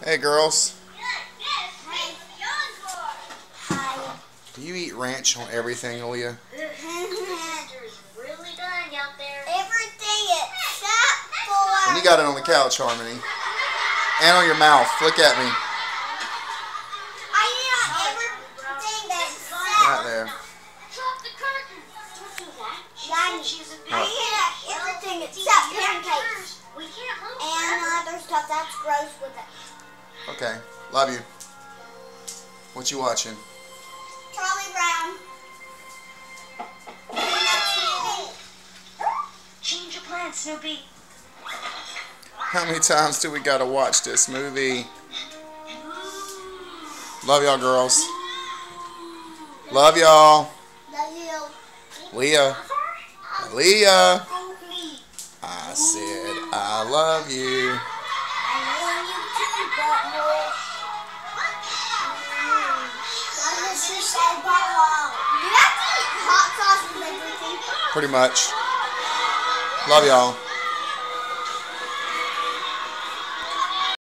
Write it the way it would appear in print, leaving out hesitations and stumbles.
Hey, girls. Hi. Do you eat ranch on everything, Ahlia? Everything except for... And you got it on the couch, Harmony. And on your mouth. Look at me. I eat everything except... Right there. Drop the curtain. Don't do that. I eat everything except pancakes. We can't move. And other stuff that's gross with it. Okay. Love you. What you watching? Charlie Brown. Change your plans, Snoopy. How many times do we gotta watch this movie? Love y'all, girls. Love y'all. Love you. Leah. Leah. I said I love you. I love you too, butthole. My sister said butthole. Do you have to eat hot sauce with everything? Pretty much. Love y'all.